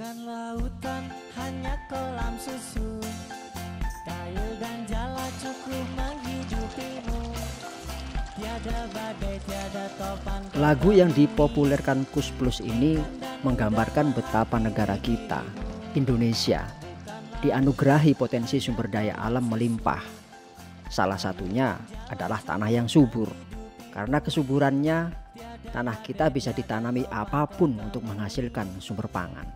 Bukan lautan, hanya kolam susu. Kayu dan jala cukup menghidupimu. Tiada badai, tiada topan. Lagu yang dipopulerkan Koes Plus ini menggambarkan betapa negara kita, Indonesia, dianugerahi potensi sumber daya alam melimpah. Salah satunya adalah tanah yang subur. Karena kesuburannya, tanah kita bisa ditanami apapun untuk menghasilkan sumber pangan.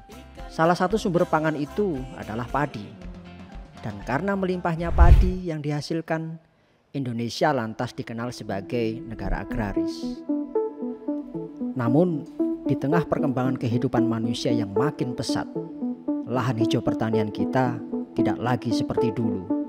Salah satu sumber pangan itu adalah padi. Dan karena melimpahnya padi yang dihasilkan, Indonesia lantas dikenal sebagai negara agraris. Namun, di tengah perkembangan kehidupan manusia yang makin pesat, lahan hijau pertanian kita tidak lagi seperti dulu.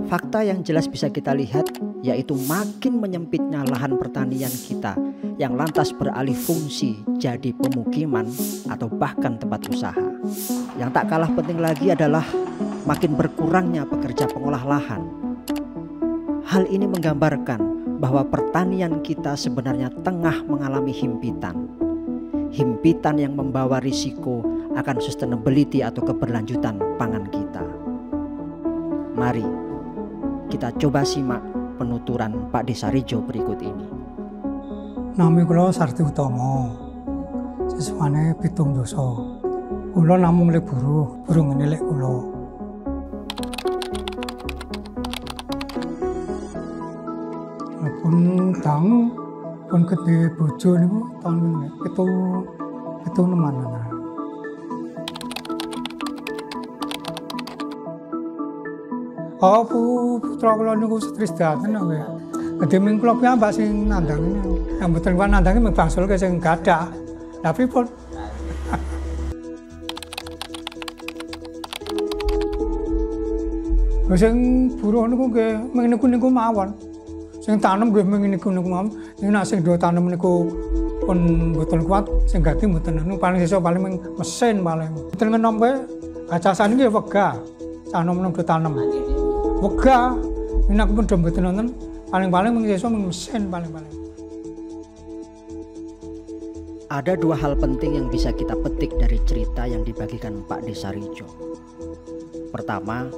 Fakta yang jelas bisa kita lihat yaitu makin menyempitnya lahan pertanian kita yang lantas beralih fungsi jadi pemukiman atau bahkan tempat usaha. Yang tak kalah penting lagi adalah makin berkurangnya pekerja pengolah lahan. Hal ini menggambarkan bahwa pertanian kita sebenarnya tengah mengalami himpitan. Himpitan yang membawa risiko akan sustainability atau keberlanjutan pangan kita. Mari kita coba simak penuturan Pak Desarijo berikut ini. Nami kula Sarti Utomo, seswane 7 dosa. Kula namung lek buruh, burung ngene lek kula. Pun dangu, pun gede bojo niku tahun 7 nemanan. Oh, putra kula niku Trisdaten nggih. Gedhe ming kula piyambak sing nandangi. Yang mboten kuwi nandangi mung bangsul ke sing gadah. Lah pripun? Sing buruh niku nggih ming niku mawon. Sing tanem nggih ming niku mawon. Ning nek sing do tanem niku pun mboten kuat, sing gati mboten anu paling sesuk paling ming mesin paling. Mboten ngenom kowe gacasan nggih wegah. Sanom-nom do tanem. Wegah, ini aku pun dompet nonton, paling-paling mengisah mesin paling-paling. Ada 2 hal penting yang bisa kita petik dari cerita yang dibagikan Pak Desarijo. Pertama,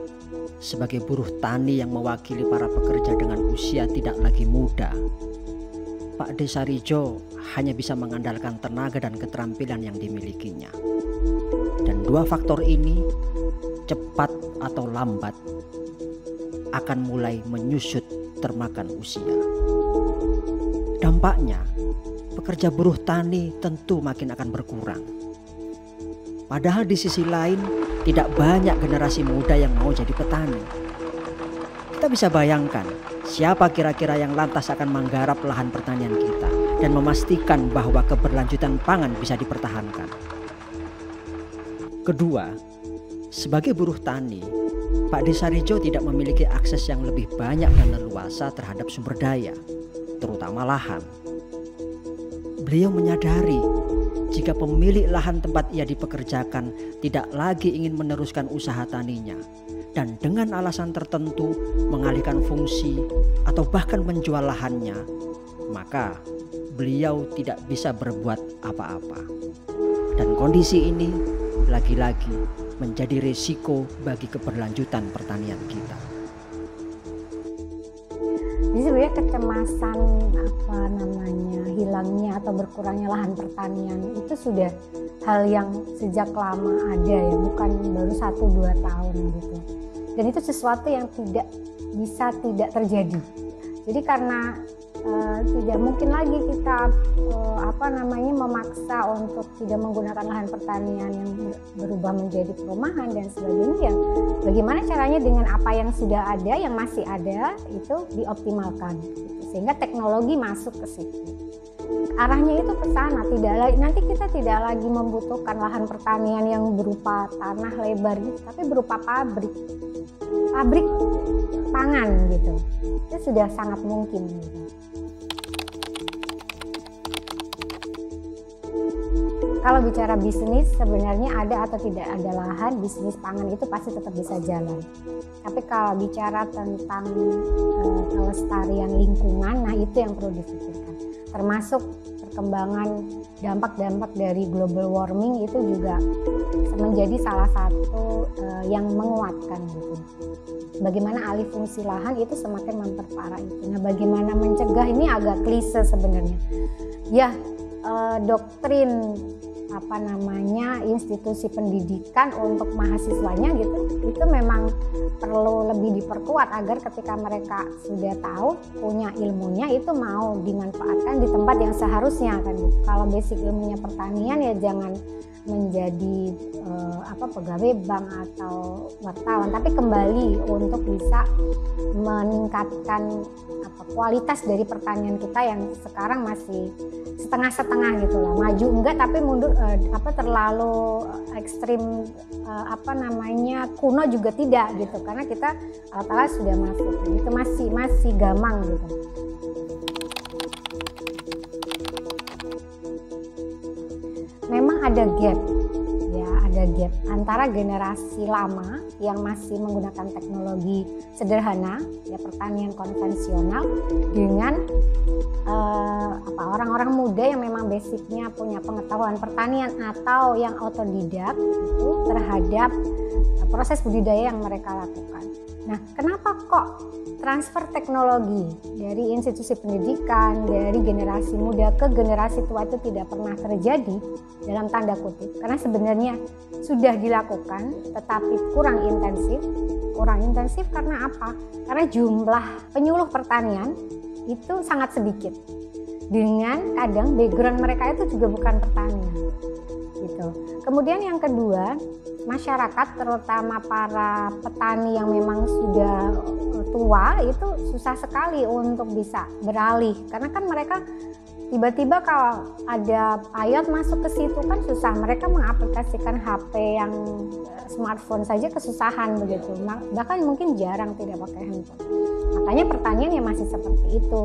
sebagai buruh tani yang mewakili para pekerja dengan usia tidak lagi muda, Pak Desarijo hanya bisa mengandalkan tenaga dan keterampilan yang dimilikinya. Dan 2 faktor ini, cepat atau lambat, akan mulai menyusut termakan usia. Dampaknya, pekerja buruh tani tentu makin akan berkurang. Padahal di sisi lain, tidak banyak generasi muda yang mau jadi petani. Kita bisa bayangkan siapa kira-kira yang lantas akan menggarap lahan pertanian kita dan memastikan bahwa keberlanjutan pangan bisa dipertahankan. Kedua, sebagai buruh tani, Pak Desarijo tidak memiliki akses yang lebih banyak dan leluasa terhadap sumber daya, terutama lahan. Beliau menyadari jika pemilik lahan tempat ia dipekerjakan tidak lagi ingin meneruskan usaha taninya dan dengan alasan tertentu mengalihkan fungsi atau bahkan menjual lahannya, maka beliau tidak bisa berbuat apa-apa. Dan kondisi ini lagi-lagi menjadi risiko bagi keberlanjutan pertanian kita. Jadi sebenarnya kecemasan hilangnya atau berkurangnya lahan pertanian itu sudah hal yang sejak lama ada ya, bukan baru 1-2 tahun gitu. Dan itu sesuatu yang tidak bisa tidak terjadi. Jadi karena tidak mungkin lagi kita memaksa untuk tidak menggunakan lahan pertanian yang berubah menjadi perumahan dan sebagainya. Bagaimana caranya dengan apa yang sudah ada, yang masih ada itu dioptimalkan, gitu. Sehingga teknologi masuk ke situ. Arahnya itu ke sana. Nanti kita tidak lagi membutuhkan lahan pertanian yang berupa tanah lebar gitu, tapi berupa pabrik pangan gitu. Itu sudah sangat mungkin gitu. Kalau bicara bisnis, sebenarnya ada atau tidak ada lahan, bisnis pangan itu pasti tetap bisa jalan. Tapi kalau bicara tentang kelestarian lingkungan, nah itu yang perlu difikirkan. Termasuk perkembangan dampak-dampak dari global warming itu juga menjadi salah satu yang menguatkan gitu. Bagaimana alih fungsi lahan itu semakin memperparah itu. Nah, bagaimana mencegah ini agak klise sebenarnya. Ya, doktrin institusi pendidikan untuk mahasiswanya gitu, itu memang perlu lebih diperkuat agar ketika mereka sudah tahu, punya ilmunya, itu mau dimanfaatkan di tempat yang seharusnya kan gitu. Kalau basic ilmunya pertanian ya jangan menjadi pegawai bank atau wartawan, tapi kembali untuk bisa meningkatkan kualitas dari pertanian kita yang sekarang masih setengah-setengah gitu lah, maju enggak tapi mundur, terlalu ekstrim, kuno juga tidak gitu, karena kita alat-alat sudah masuk, itu masih gamang gitu. Memang ada gap antara generasi lama yang masih menggunakan teknologi sederhana, ya pertanian konvensional, dengan orang-orang muda yang memang basicnya punya pengetahuan pertanian atau yang otodidak itu terhadap proses budidaya yang mereka lakukan. Nah, kenapa kok transfer teknologi dari institusi pendidikan, dari generasi muda ke generasi tua itu tidak pernah terjadi dalam tanda kutip? Karena sebenarnya sudah dilakukan tetapi kurang intensif. Kurang intensif karena apa? Karena jumlah penyuluh pertanian itu sangat sedikit. Dengan kadang background mereka itu juga bukan pertanian. Gitu. Kemudian yang kedua, masyarakat terutama para petani yang memang sudah tua itu susah sekali untuk bisa beralih, karena kan mereka tiba-tiba kalau ada IoT masuk ke situ kan susah, mereka mengaplikasikan HP yang smartphone saja kesusahan begitu, bahkan mungkin jarang tidak pakai handphone. Makanya pertanian ya masih seperti itu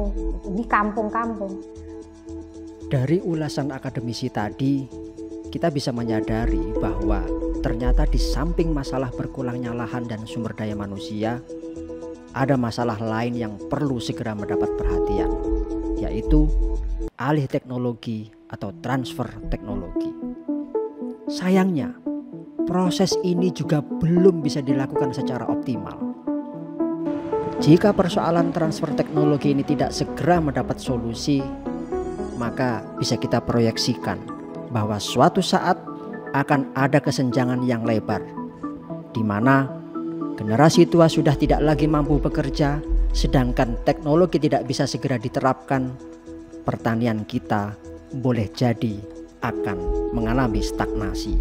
di kampung-kampung. Dari ulasan akademisi tadi, kita bisa menyadari bahwa ternyata di samping masalah berkurangnya lahan dan sumber daya manusia, ada masalah lain yang perlu segera mendapat perhatian, yaitu alih teknologi atau transfer teknologi. Sayangnya, proses ini juga belum bisa dilakukan secara optimal. Jika persoalan transfer teknologi ini tidak segera mendapat solusi, maka bisa kita proyeksikan bahwa suatu saat akan ada kesenjangan yang lebar, di mana generasi tua sudah tidak lagi mampu bekerja, sedangkan teknologi tidak bisa segera diterapkan. Pertanian kita boleh jadi akan mengalami stagnasi.